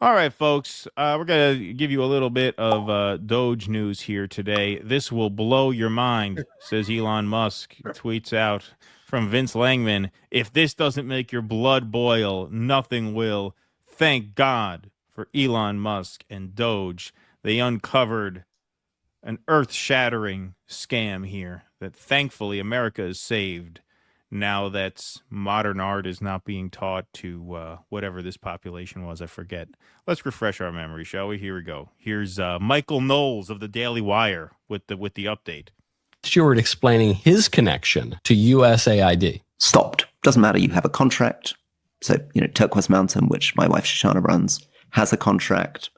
All right, folks. We're going to give you a little bit of Doge news here today. This will blow your mind, says Elon Musk. Tweets out from Vince Langman. If this doesn't make your blood boil, nothing will. Thank God for Elon Musk and Doge. They uncovered an earth-shattering scam here that thankfully America is saved now that modern art is not being taught to whatever this population was. I forget. Let's refresh our memory, shall we? Here we go. Here's Michael Knowles of the Daily Wire with the update. Stewart explaining his connection to USAID. Stopped. Doesn't matter. You have a contract. So, Turquoise Mountain, which my wife Shoshana runs, has a contract,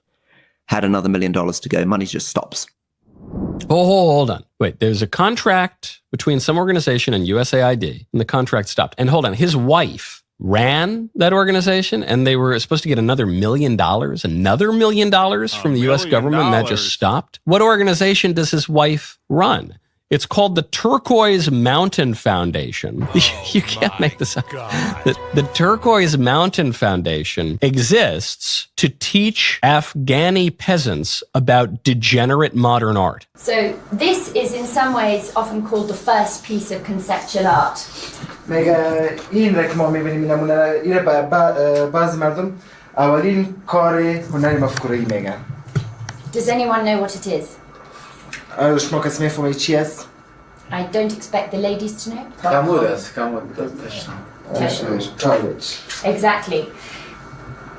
had another $1 million to go. Money just stops. Oh, hold on. Wait, there's a contract between some organization and USAID, and the contract stopped. And hold on, his wife ran that organization, and they were supposed to get another $1 million from the U.S. government, and that just stopped? What organization does his wife run? It's called the Turquoise Mountain Foundation. You can't make this up. The Turquoise Mountain Foundation exists to teach Afghani peasants about degenerate modern art. So this is in some ways often called the first piece of conceptual art. Does anyone know what it is? I don't expect the ladies to know. Exactly.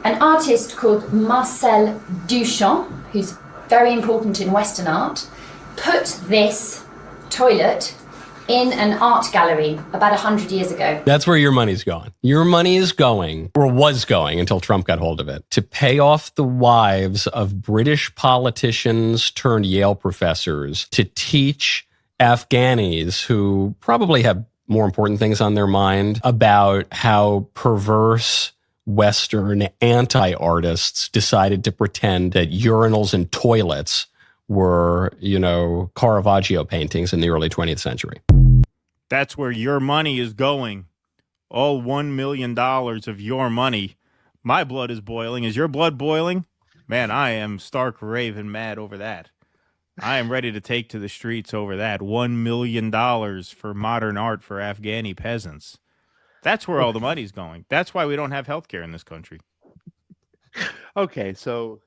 An artist called Marcel Duchamp, who's very important in Western art, put this toilet in an art gallery about 100 years ago. That's where your money's going. Your money is going, or was going until Trump got hold of it, to pay off the wives of British politicians turned Yale professors to teach Afghanis who probably have more important things on their mind about how perverse Western anti-artists decided to pretend that urinals and toilets were, Caravaggio paintings in the early 20th century. That's where your money is going. All $1 million of your money. My blood is boiling. Is your blood boiling? Man, I am stark raving mad over that. I am ready to take to the streets over that. $1 million for modern art for Afghani peasants. That's where all the money's going. That's why we don't have health care in this country. Okay, so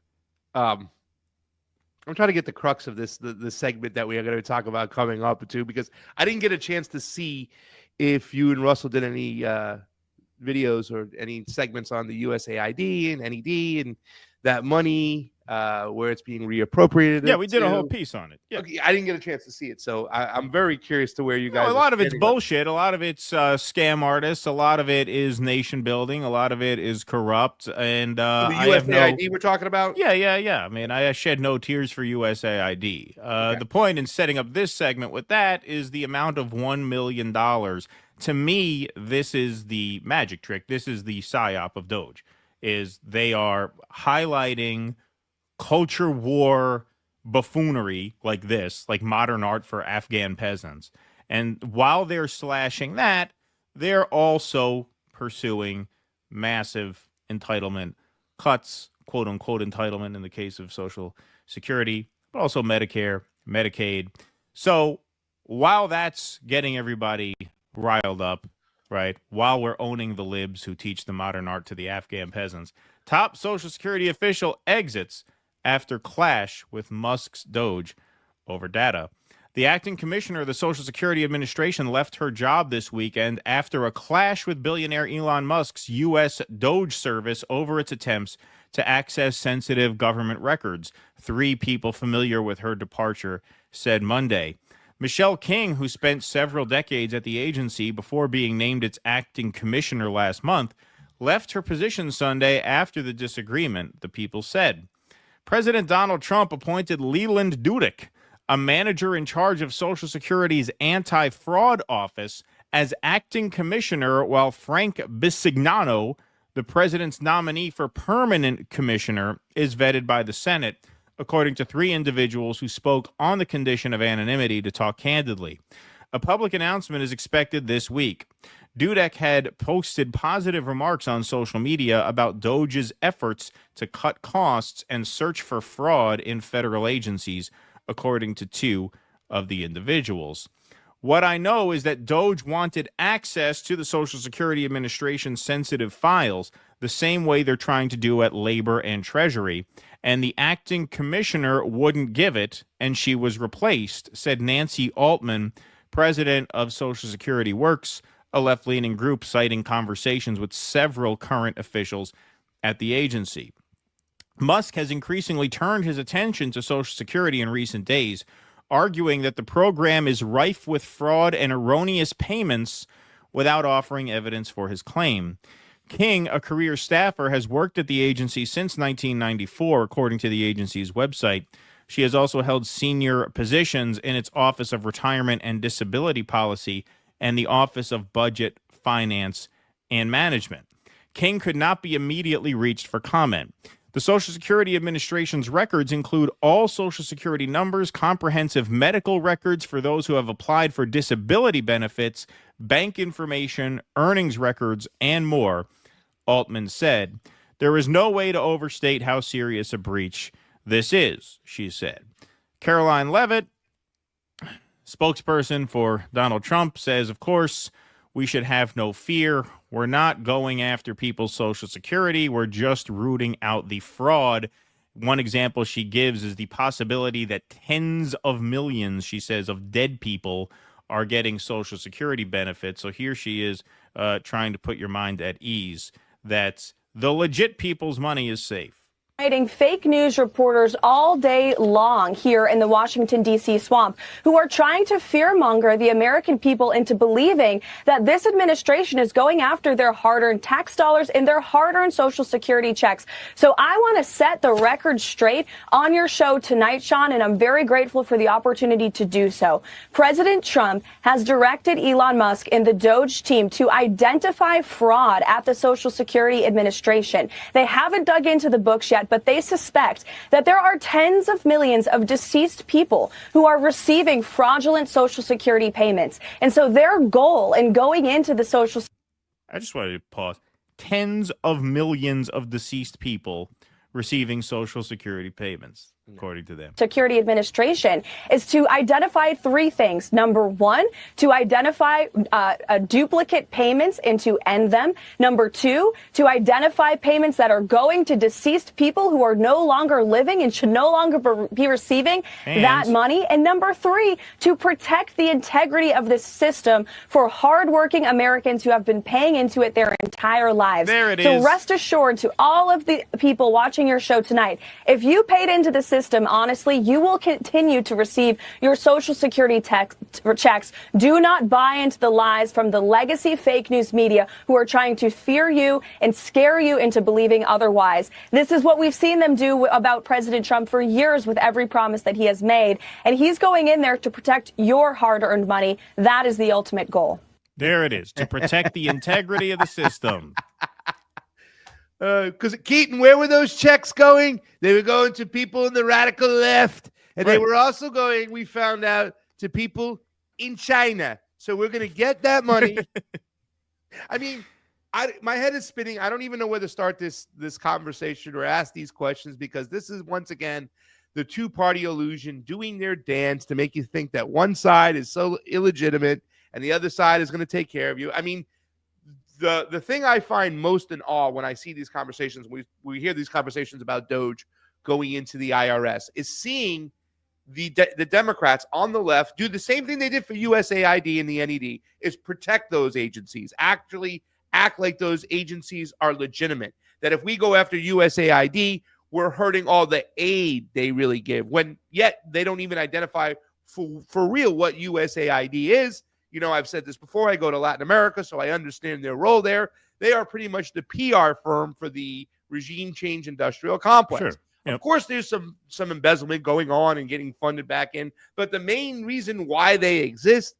I'm trying to get the crux of this, the segment that we are going to talk about coming up too, because I didn't get a chance to see if you and Russell did any videos or any segments on the USAID and NED and that money, where it's being reappropriated. Yeah, we did a whole piece on it. Yeah. Okay, I didn't get a chance to see it, so I'm very curious to where you guys. A lot of it's bullshit. A lot of it's scam artists. A lot of it is nation building. A lot of it is corrupt. And the USAID we're talking about. Yeah. I mean, I shed no tears for USAID. Okay. The point in setting up this segment with that is the amount of $1 million. To me, this is the magic trick. This is the psyop of Doge. Is they are highlighting culture war buffoonery like this, like modern art for Afghan peasants. And while they're slashing that, they're also pursuing massive entitlement cuts, quote unquote entitlement in the case of Social Security, but also Medicare, Medicaid. So while that's getting everybody riled up, right, while we're owning the libs who teach the modern art to the Afghan peasants, top Social Security official exits after clash with Musk's Doge over data. The acting commissioner of the Social Security Administration left her job this weekend after a clash with billionaire Elon Musk's U.S. Doge service over its attempts to access sensitive government records. 3 people familiar with her departure said Monday. Michelle King, who spent several decades at the agency before being named its acting commissioner last month, left her position Sunday after the disagreement, the people said. President Donald Trump appointed Leland Dudek, a manager in charge of Social Security's anti-fraud office, as acting commissioner, while Frank Bisignano, the president's nominee for permanent commissioner, is vetted by the Senate, according to 3 individuals who spoke on the condition of anonymity to talk candidly. A public announcement is expected this week. Dudek had posted positive remarks on social media about Doge's efforts to cut costs and search for fraud in federal agencies, according to two of the individuals. What I know is that Doge wanted access to the Social Security Administration's sensitive files, the same way they're trying to do at Labor and Treasury, and the acting commissioner wouldn't give it, and she was replaced, said Nancy Altman, president of Social Security Works, a left-leaning group citing conversations with several current officials at the agency. Musk has increasingly turned his attention to Social Security in recent days, arguing that the program is rife with fraud and erroneous payments without offering evidence for his claim. King, a career staffer, has worked at the agency since 1994, according to the agency's website. She has also held senior positions in its Office of Retirement and Disability Policy and the Office of Budget, Finance, and Management. King could not be immediately reached for comment. The Social Security Administration's records include all Social Security numbers, comprehensive medical records for those who have applied for disability benefits, bank information, earnings records, and more, Altman said. There is no way to overstate how serious a breach this is, she said. Caroline Levitt, spokesperson for Donald Trump, says, of course, we should have no fear. We're not going after people's Social Security. We're just rooting out the fraud. One example she gives is the possibility that tens of millions, she says, of dead people are getting Social Security benefits. So here she is trying to put your mind at ease that the legit people's money is safe. Fake news reporters all day long here in the Washington, D.C. swamp who are trying to fearmonger the American people into believing that this administration is going after their hard-earned tax dollars and their hard-earned Social Security checks. So I want to set the record straight on your show tonight, Sean, and I'm very grateful for the opportunity to do so. President Trump has directed Elon Musk and the Doge team to identify fraud at the Social Security Administration. They haven't dug into the books yet, but they suspect that there are tens of millions of deceased people who are receiving fraudulent Social Security payments. And so their goal in going into the Social I just wanted to pause. Tens of millions of deceased people receiving Social Security payments, according to them. Security Administration is to identify three things. Number one, to identify duplicate payments and to end them. Number two, to identify payments that are going to deceased people who are no longer living and should no longer be receiving that money. And number three, to protect the integrity of this system for hardworking Americans who have been paying into it their entire lives. There it is. So rest assured to all of the people watching your show tonight, if you paid into the system, honestly, you will continue to receive your Social Security checks. Do not buy into the lies from the legacy fake news media who are trying to fear you and scare you into believing otherwise. This is what we've seen them do about President Trump for years with every promise that he has made. And he's going in there to protect your hard-earned money. That is the ultimate goal. There it is, to protect the integrity of the system. Because Keaton, where were those checks going? They were going to people in the radical left, and they were also going, we found out, to people in China. So we're going to get that money. I mean, my head is spinning. I don't even know where to start this conversation or ask these questions, because this is, once again, the two-party illusion doing their dance to make you think that one side is so illegitimate and the other side is going to take care of you. I mean, the thing I find most in awe when I see these conversations, we hear these conversations about Doge going into the IRS, is seeing the Democrats on the left do the same thing they did for USAID and the NED, is protect those agencies, actually act like those agencies are legitimate. That if we go after USAID, we're hurting all the aid they really give, when yet they don't even identify for real what USAID is. You know, I've said this before. I go to Latin America, so I understand their role there. They are pretty much the PR firm for the regime change industrial complex. Sure. Yep. Of course, there's some embezzlement going on and getting funded back in, but the main reason why they exist,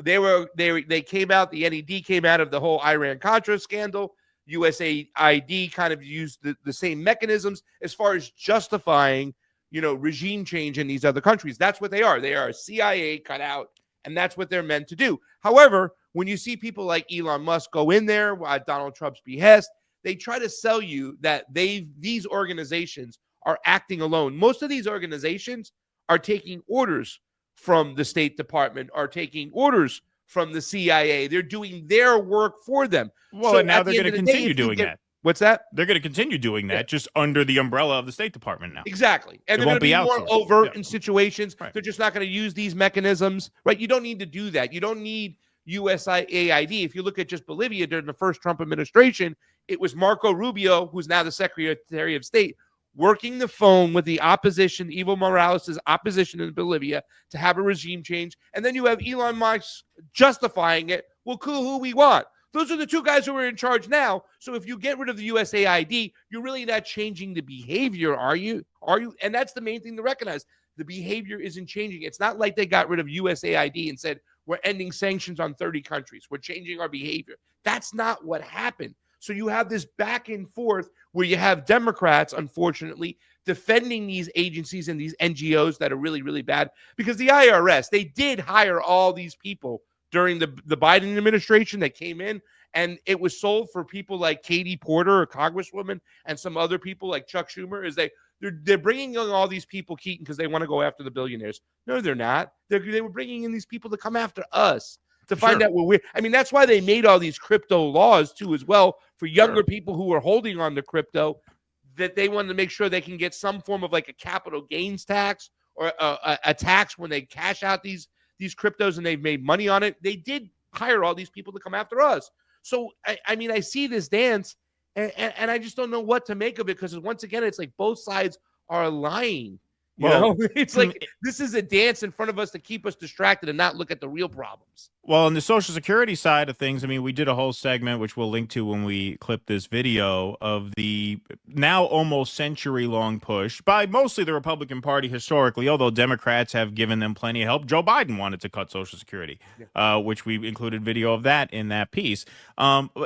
they came out. The NED came out of the whole Iran-Contra scandal. USAID kind of used the same mechanisms as far as justifying, regime change in these other countries. That's what they are. They are CIA cut out and that's what they're meant to do. However, when you see people like Elon Musk go in there at Donald Trump's behest, they try to sell you that these organizations are acting alone. Most of these organizations are taking orders from the State Department, are taking orders from the CIA. They're doing their work for them. Well, and now they're going to continue doing that. What's that? They're going to continue doing that just under the umbrella of the State Department now. Exactly. And they're going to be more overt in situations. Right. They're just not going to use these mechanisms, right? You don't need to do that. You don't need USAID. If you look at just Bolivia during the first Trump administration, it was Marco Rubio, who's now the Secretary of State, working the phone with the opposition, Evo Morales' opposition in Bolivia, to have a regime change. And then you have Elon Musk justifying it. We'll coup who we want. Those are the two guys who are in charge now. So if you get rid of the USAID, you're really not changing the behavior, are you? And that's the main thing to recognize. The behavior isn't changing. It's not like they got rid of USAID and said, we're ending sanctions on 30 countries. We're changing our behavior. That's not what happened. So you have this back and forth where you have Democrats, unfortunately, defending these agencies and these NGOs that are really, really bad. Because the IRS, they did hire all these people during the Biden administration that came in, and it was sold for people like Katie Porter, a congresswoman, and some other people like Chuck Schumer. They're bringing in all these people, Keaton, because they want to go after the billionaires. No, they're not. They were bringing in these people to come after us, to find out what we're. I mean, that's why they made all these crypto laws too, as well, for younger people who are holding on to crypto, that they wanted to make sure they can get some form of like a capital gains tax or a tax when they cash out these cryptos and they've made money on it. They did hire all these people to come after us. So, I mean, I see this dance and I just don't know what to make of it, because once again, it's like both sides are lying. You know, it's like this is a dance in front of us to keep us distracted and not look at the real problems. Well, on the Social Security side of things, I mean, we did a whole segment, which we'll link to when we clip this video, of the now almost century-long push by mostly the Republican Party historically, although Democrats have given them plenty of help. Joe Biden wanted to cut Social Security, which we included video of that in that piece.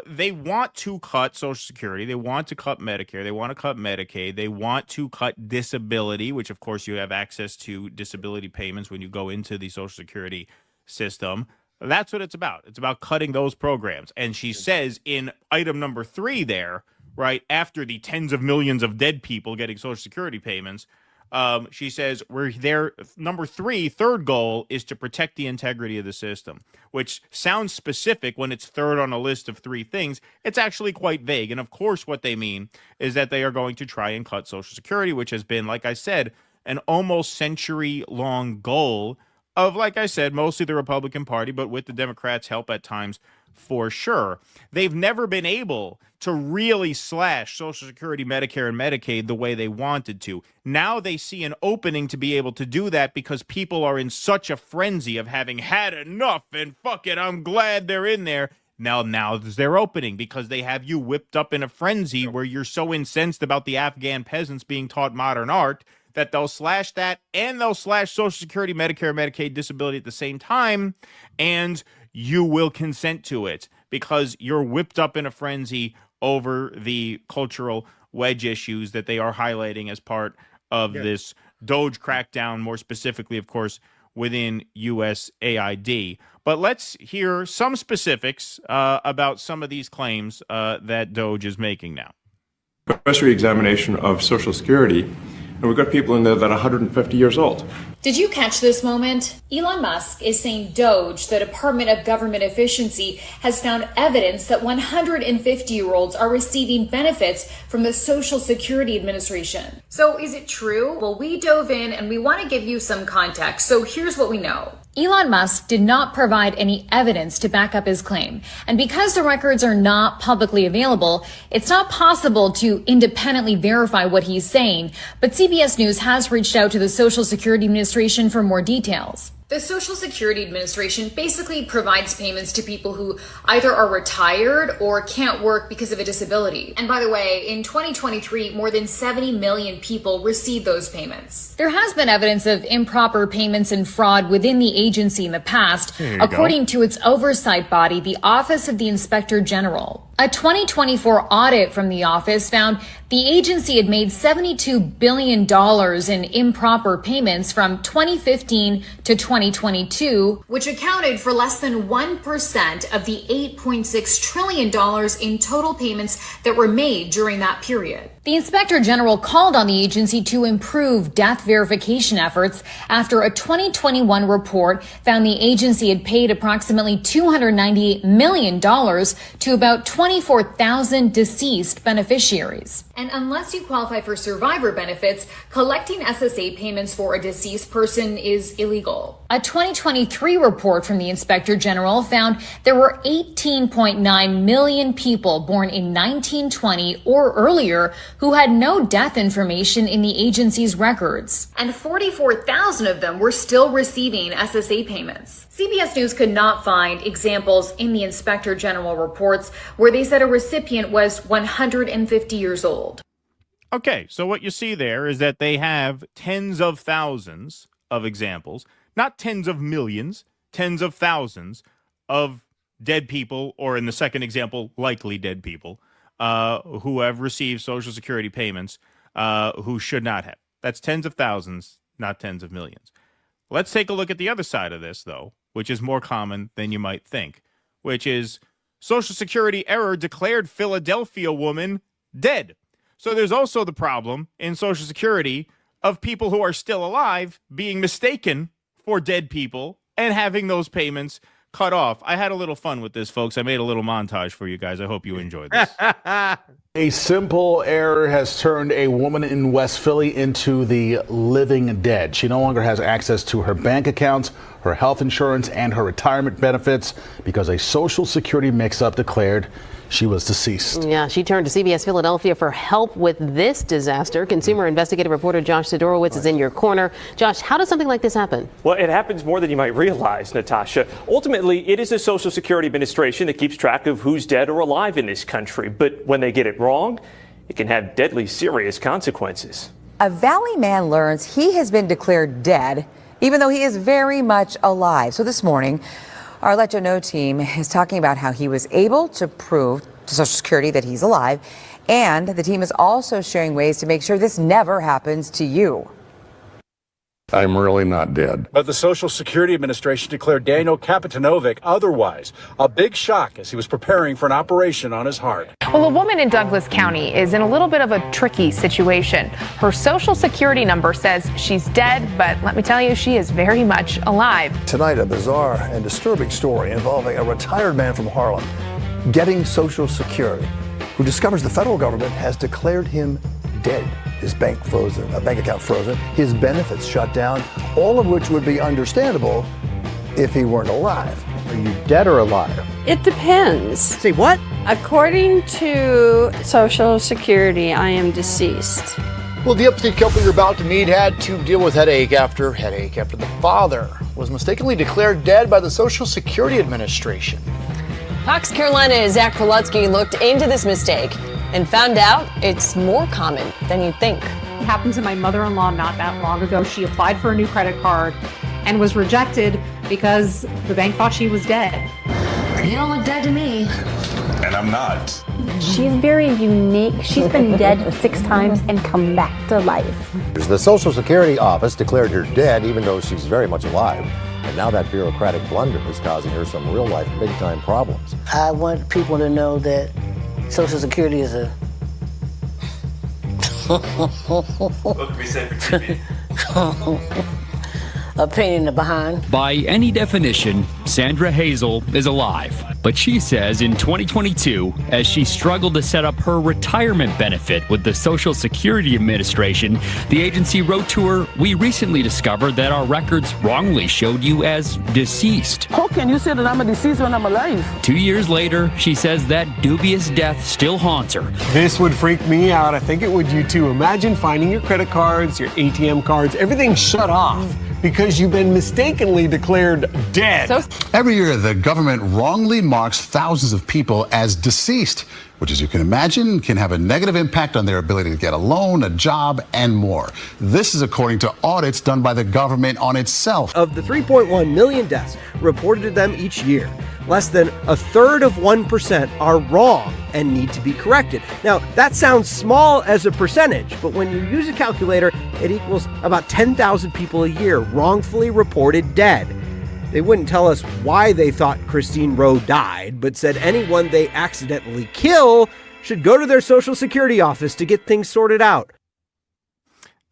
They want to cut Social Security. They want to cut Medicare. They want to cut Medicaid. They want to cut disability, which, of course, you have access to disability payments when you go into the Social Security system. That's what it's about. It's about cutting those programs. And she says in item number 3 there, right, after the tens of millions of dead people getting Social Security payments, she says we're there. Number 3, third goal is to protect the integrity of the system, which sounds specific when it's third on a list of 3 things. It's actually quite vague. And of course, what they mean is that they are going to try and cut Social Security, which has been, like I said, an almost century-long goal of, like I said, mostly the Republican Party, but with the Democrats' help at times, for sure. They've never been able to really slash Social Security, Medicare, and Medicaid the way they wanted to. Now they see an opening to be able to do that because people are in such a frenzy of having had enough and fuck it, I'm glad they're in there. Now there's their opening because they have you whipped up in a frenzy where you're so incensed about the Afghan peasants being taught modern art that they'll slash that and they'll slash Social Security, Medicare, Medicaid, disability at the same time, and you will consent to it because you're whipped up in a frenzy over the cultural wedge issues that they are highlighting as part of this Doge crackdown, more specifically, of course, within USAID. But let's hear some specifics about some of these claims that Doge is making now. Cursory examination of Social Security, and we've got people in there that are 150 years old. Did you catch this moment? Elon Musk is saying Doge, the Department of Government Efficiency, has found evidence that 150-year-olds are receiving benefits from the Social Security Administration. So is it true? Well, we dove in and we want to give you some context. So here's what we know. Elon Musk did not provide any evidence to back up his claim. And because the records are not publicly available, it's not possible to independently verify what he's saying. But CBS News has reached out to the Social Security Administration for more details. The Social Security Administration basically provides payments to people who either are retired or can't work because of a disability. And by the way, in 2023, more than 70 million people received those payments. There has been evidence of improper payments and fraud within the agency in the past, according to its oversight body, the Office of the Inspector General. A 2024 audit from the office found the agency had made $72 billion in improper payments from 2015 to 2022, which accounted for less than 1% of the $8.6 trillion in total payments that were made during that period. The Inspector General called on the agency to improve death verification efforts after a 2021 report found the agency had paid approximately $298 million to about 24,000 deceased beneficiaries. And unless you qualify for survivor benefits, collecting SSA payments for a deceased person is illegal. A 2023 report from the Inspector General found there were 18.9 million people born in 1920 or earlier who had no death information in the agency's records, and 44,000 of them were still receiving SSA payments. CBS News could not find examples in the Inspector General reports where they said a recipient was 150 years old. Okay, so what you see there is that they have tens of thousands of examples, not tens of millions, tens of thousands of dead people, or in the second example, likely dead people, who have received Social Security payments who should not have. That's tens of thousands, not tens of millions. Let's take a look at the other side of this, though, which is more common than you might think, which is Social Security error declared Philadelphia woman dead. So there's also the problem in Social Security of people who are still alive being mistaken for dead people and having those payments cut off. I had a little fun with this, folks. I made a little montage for you guys. I hope you enjoyed this. A simple error has turned a woman in West Philly into the living dead. She no longer has access to her bank accounts, her health insurance, and her retirement benefits because a Social Security mix-up declared she was deceased. Yeah, she turned to CBS Philadelphia for help with this disaster. Consumer investigative reporter Josh Sidorowicz is in your corner. Josh, how does something like this happen? Well, it happens more than you might realize, Natasha. Ultimately, it is the Social Security Administration that keeps track of who's dead or alive in this country. But when they get it wrong, it can have deadly serious consequences. A Valley man learns he has been declared dead, even though he is very much alive. So this morning, our Let You Know team is talking about how he was able to prove to Social Security that he's alive, and the team is also sharing ways to make sure this never happens to you. I'm really not dead. But the Social Security Administration declared Daniel Kapitanovic otherwise. A big shock as he was preparing for an operation on his heart. Well, a woman in Douglas County is in a little bit of a tricky situation. Her Social Security number says she's dead, but let me tell you, she is very much alive. Tonight, a bizarre and disturbing story involving a retired man from Harlem getting Social Security, who discovers the federal government has declared him dead. His bank account frozen, his benefits shut down, all of which would be understandable if he weren't alive. Are you dead or alive? It depends. Say what? According to Social Security, I am deceased. Well, the upstate couple you're about to meet had to deal with headache after the father was mistakenly declared dead by the Social Security Administration. Fox Carolina's Zach Krolutsky looked into this mistake and found out it's more common than you'd think. It happened to my mother-in-law not that long ago. She applied for a new credit card and was rejected because the bank thought she was dead. You don't look dead to me. And I'm not. She's very unique. She's been dead 6 times and come back to life. The Social Security office declared her dead even though she's very much alive. And now that bureaucratic blunder is causing her some real-life big-time problems. I want people to know that Social Security is a... What can we say for TV? A pain in the behind. By any definition, Sandra Hazel is alive. But she says in 2022, as she struggled to set up her retirement benefit with the Social Security Administration, the agency wrote to her, "We recently discovered that our records wrongly showed you as deceased." How can you say that I'm a deceased when I'm alive? 2 years later, she says that dubious death still haunts her. This would freak me out. I think it would you too. Imagine finding your credit cards, your ATM cards, everything shut off because you've been mistakenly declared dead. Every year, the government wrongly marks thousands of people as deceased. which, as you can imagine, can have a negative impact on their ability to get a loan, a job, and more. This is according to audits done by the government on itself. Of the 3.1 million deaths reported to them each year, less than a third of 1% are wrong and need to be corrected. Now, that sounds small as a percentage, but when you use a calculator, it equals about 10,000 people a year wrongfully reported dead. They wouldn't tell us why they thought Christine Rowe died, but said anyone they accidentally kill should go to their Social Security office to get things sorted out.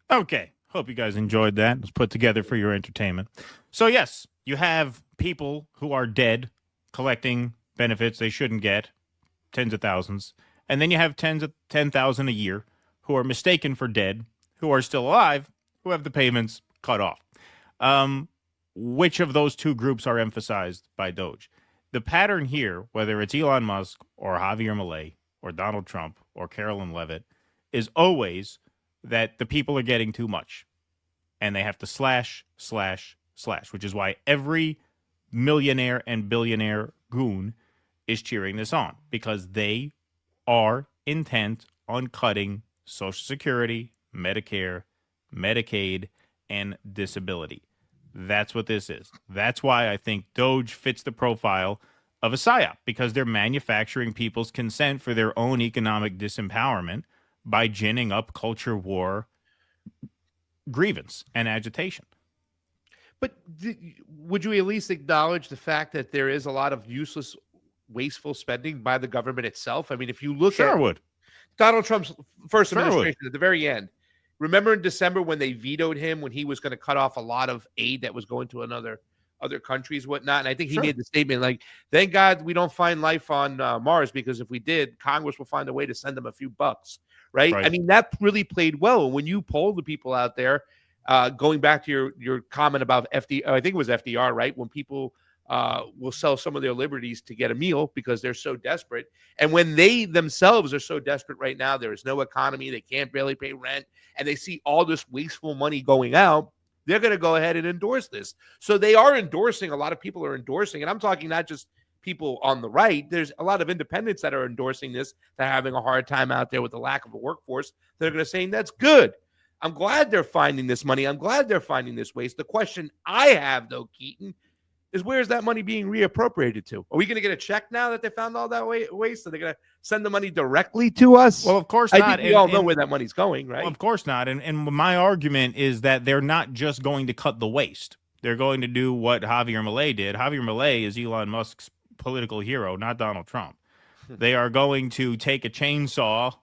Okay, hope you guys enjoyed that. It was put together for your entertainment. So yes, you have people who are dead collecting benefits they shouldn't get, tens of thousands. And then you have 10,000 a year who are mistaken for dead, who are still alive, who have the payments cut off. Which of those two groups are emphasized by Doge? The pattern here, whether it's Elon Musk or Javier Milei or Donald Trump or Carolyn Levitt, is always that the people are getting too much and they have to slash, which is why every millionaire and billionaire goon is cheering this on, because they are intent on cutting Social Security, Medicare, Medicaid, and disability. That's what this is. That's why I think Doge fits the profile of a psyop, because they're manufacturing people's consent for their own economic disempowerment by ginning up culture war, grievance, and agitation. But would you at least acknowledge the fact that there is a lot of useless, wasteful spending by the government itself? I mean, if you look at would. Donald Trump's first administration at the very end, remember in December when they vetoed him when he was going to cut off a lot of aid that was going to other countries, whatnot? And I think he made the statement like, thank God we don't find life on Mars, because if we did, Congress will find a way to send them a few bucks, right? I mean, that really played well. When you poll the people out there, going back to your comment about FDR, I think it was FDR, right? When people will sell some of their liberties to get a meal because they're so desperate. And when they themselves are so desperate right now, there is no economy, they can't barely pay rent, and they see all this wasteful money going out, they're going to go ahead and endorse this. So they are endorsing, a lot of people are endorsing, and I'm talking not just people on the right. There's a lot of independents that are endorsing this, that are having a hard time out there with the lack of a workforce. They're going to say, that's good. I'm glad they're finding this money. I'm glad they're finding this waste. The question I have, though, Keaton, is where is that money being reappropriated to? Are we going to get a check now that they found all that waste? Are they going to send the money directly to us? Well, of course not. not. I think we all know where that money's going, right? Well, of course not. And my argument is that they're not just going to cut the waste. They're going to do what Javier Milei did. Javier Milei is Elon Musk's political hero, not Donald Trump. They are going to take a chainsaw,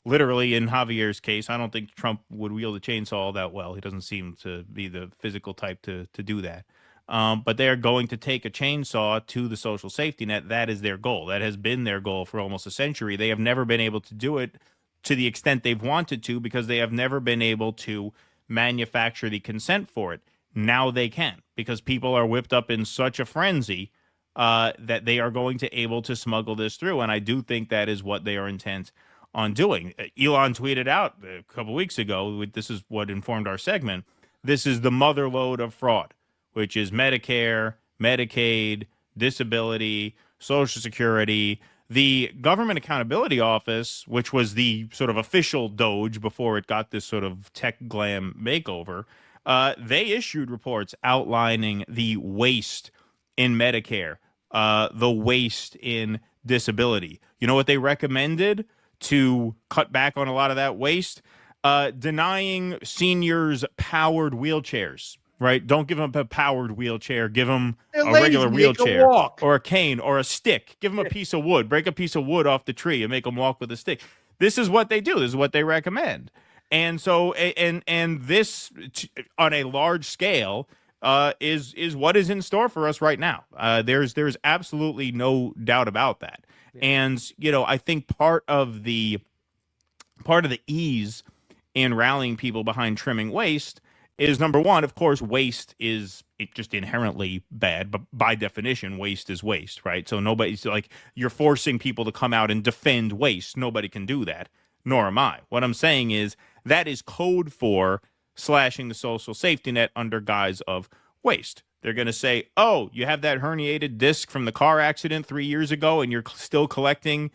literally in Javier's case. I don't think Trump would wield a chainsaw all that well. He doesn't seem to be the physical type to do that. But they're going to take a chainsaw to the social safety net. That is their goal. That has been their goal for almost a century. They have never been able to do it to the extent they've wanted to, because they have never been able to manufacture the consent for it. Now they can, because people are whipped up in such a frenzy that they are going to able to smuggle this through. And I do think that is what they are intent on doing. Elon tweeted out a couple weeks ago, this is what informed our segment, this is the mother lode of fraud, which is Medicare, Medicaid, disability, Social Security. The Government Accountability Office, which was the sort of official Doge before it got this sort of tech glam makeover, they issued reports outlining the waste in Medicare, the waste in disability. You know what they recommended to cut back on a lot of that waste? Denying seniors powered wheelchairs. Right? Don't give them a powered wheelchair. Give them a regular wheelchair or a cane or a stick. Give them a piece of wood. Break a piece of wood off the tree and make them walk with a stick. This is what they do. This is what they recommend. And so, and this on a large scale is what is in store for us right now. There's absolutely no doubt about that. Yeah. And I think part of the ease in rallying people behind trimming waste is, number one, of course, waste is just inherently bad, but by definition, waste is waste, right? So nobody's like, you're forcing people to come out and defend waste. Nobody can do that, nor am I. What I'm saying is that is code for slashing the social safety net under guise of waste. They're going to say, oh, you have that herniated disc from the car accident 3 years ago and you're still collecting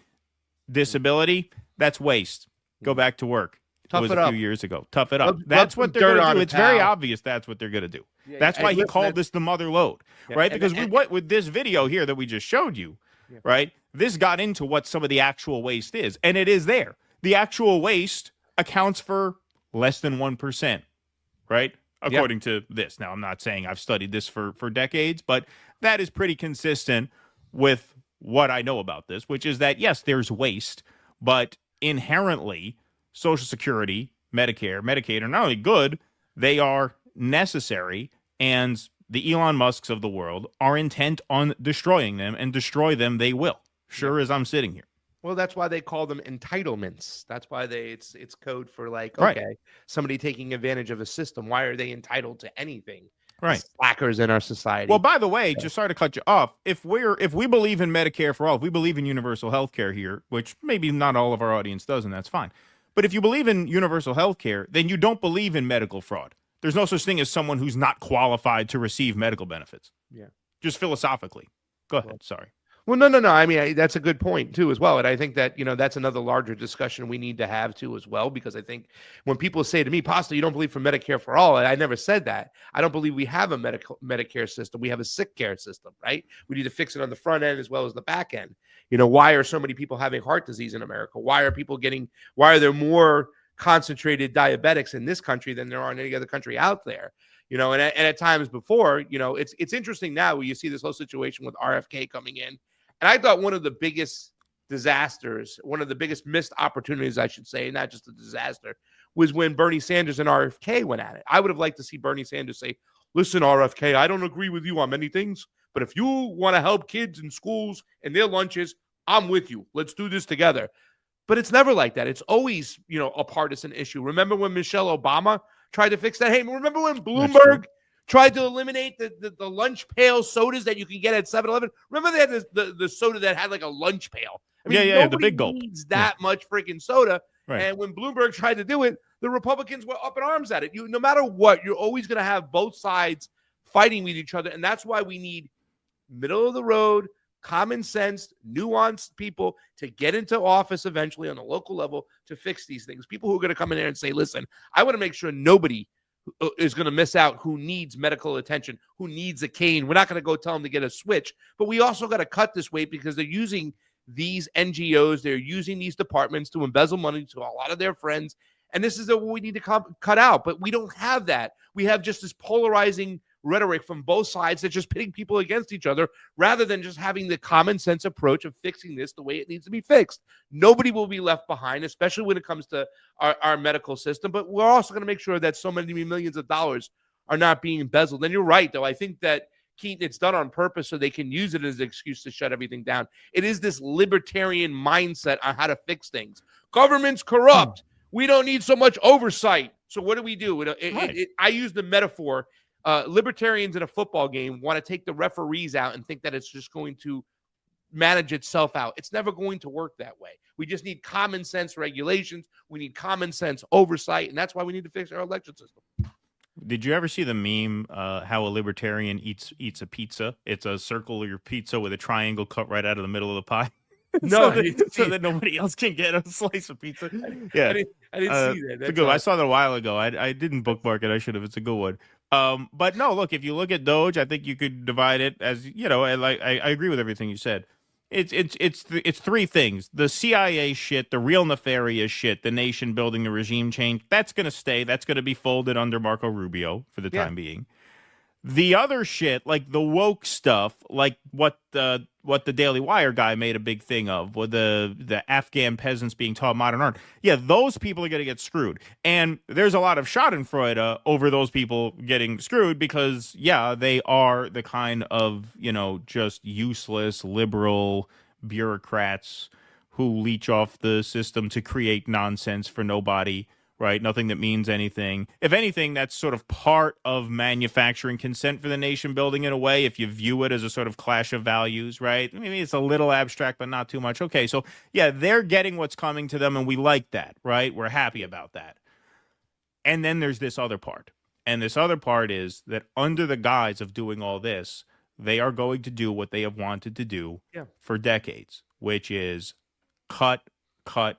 disability, that's waste. Go back to work. Tough it was it a up. few years ago. Tough it up. Rub That's some what they're dirt going to on do. it, It's very pal. obvious that's what they're going to do. Yeah, that's why he listen, called this the mother lode, Yeah, right? and- Because and- with this video here that we just showed you, right? This got into what some of the actual waste is, and it is there. The actual waste accounts for less than 1%, right? According to this. Now, I'm not saying I've studied this for decades, but that is pretty consistent with what I know about this, which is that, yes, there's waste, but inherently, Social Security, Medicare, Medicaid are not only good, they are necessary, and the Elon Musks of the world are intent on destroying them, and destroy them they will, sure as I'm sitting here. Well, that's why they call them entitlements. That's why it's code for like, Right. okay, somebody taking advantage of a system. Why are they entitled to anything? Right. Slackers in our society. Well, by the way, just sorry to cut you off. If we believe in Medicare for all, if we believe in universal health care here, which maybe not all of our audience does, and that's fine. But if you believe in universal health care, then you don't believe in medical fraud. There's no such thing as someone who's not qualified to receive medical benefits. Yeah. Just philosophically. Go ahead. Sorry. Well, no. I mean, that's a good point too, as well. And I think that, that's another larger discussion we need to have too, as well, because I think when people say to me, Pasta, you don't believe for Medicare for all. I never said that. I don't believe we have a Medicare system. We have a sick care system, right? We need to fix it on the front end as well as the back end. Why are so many people having heart disease in America? Why are there more concentrated diabetics in this country than there are in any other country out there? And at times before, it's interesting now where you see this whole situation with RFK coming in. And I thought one of the biggest disasters, one of the biggest missed opportunities, I should say, not just a disaster, was when Bernie Sanders and RFK went at it. I would have liked to see Bernie Sanders say, listen, RFK, I don't agree with you on many things, but if you want to help kids in schools and their lunches, I'm with you. Let's do this together. But it's never like that. It's always, a partisan issue. Remember when Michelle Obama tried to fix that? Hey, remember when Bloomberg tried to eliminate the lunch pail sodas that you can get at 7-Eleven? Remember they had the soda that had like a lunch pail? I mean, the big gulp. Needs that much freaking soda. Right. And when Bloomberg tried to do it, the Republicans were up in arms at it. No matter what, you're always going to have both sides fighting with each other. And that's why we need middle of the road, common sense, nuanced people to get into office eventually on the local level to fix these things. People who are going to come in there and say, listen, I want to make sure nobody is going to miss out who needs medical attention, who needs a cane. We're not going to go tell them to get a switch, but we also got to cut this weight because they're using these NGOs, they're using these departments to embezzle money to a lot of their friends. And this is what we need to cut out. But we don't have that. We have just this polarizing rhetoric from both sides that's just pitting people against each other rather than just having the common sense approach of fixing this the way it needs to be fixed. Nobody will be left behind, especially when it comes to our medical system. But we're also going to make sure that so many millions of dollars are not being embezzled. And you're right, though. I think that, Keaton, it's done on purpose so they can use it as an excuse to shut everything down. It is this libertarian mindset on how to fix things. Government's corrupt. We don't need so much oversight. So what do? I use the metaphor. Libertarians in a football game want to take the referees out and think that it's just going to manage itself out. It's never going to work that way. We just need common sense regulations. We need common sense oversight. And that's why we need to fix our election system. Did you ever see the meme how a libertarian eats a pizza? It's a circular pizza with a triangle cut right out of the middle of the pie. No, so that nobody else can get a slice of pizza. Yeah, I didn't see that. It's a good. I saw that a while ago. I didn't bookmark it. I should have. It's a good one. But no, look, if you look at Doge, I think you could divide it as I agree with everything you said. It's three things: the CIA shit, the real nefarious shit, the nation building, the regime change. That's gonna stay. That's gonna be folded under Marco Rubio for the time being. The other shit, like the woke stuff, like what the Daily Wire guy made a big thing of, with the Afghan peasants being taught modern art. Yeah, those people are going to get screwed. And there's a lot of schadenfreude over those people getting screwed because, yeah, they are the kind of, just useless liberal bureaucrats who leech off the system to create nonsense for nobody. Right? Nothing that means anything. If anything, that's sort of part of manufacturing consent for the nation building in a way, if you view it as a sort of clash of values, right? Maybe it's a little abstract, but not too much. Okay, so yeah, they're getting what's coming to them, and we like that, right? We're happy about that. And then there's this other part. And this other part is that under the guise of doing all this, they are going to do what they have wanted to do for decades, which is cut cut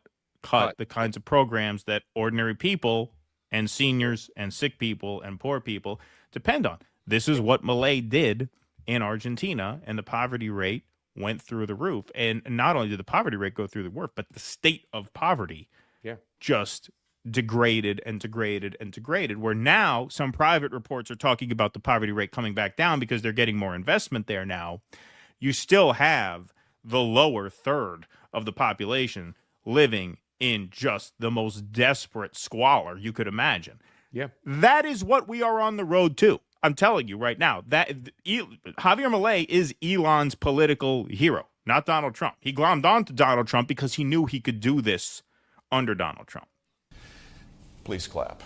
the kinds of programs that ordinary people and seniors and sick people and poor people depend on. This is what Milei did in Argentina, and the poverty rate went through the roof. And not only did the poverty rate go through the roof, but the state of poverty just degraded and degraded and degraded, where now some private reports are talking about the poverty rate coming back down because they're getting more investment there now. You still have the lower third of the population living in just the most desperate squalor you could imagine. Yeah. That is what we are on the road to. I'm telling you right now that Javier Milei is Elon's political hero, not Donald Trump. He glommed on to Donald Trump because he knew he could do this under Donald Trump. Please clap.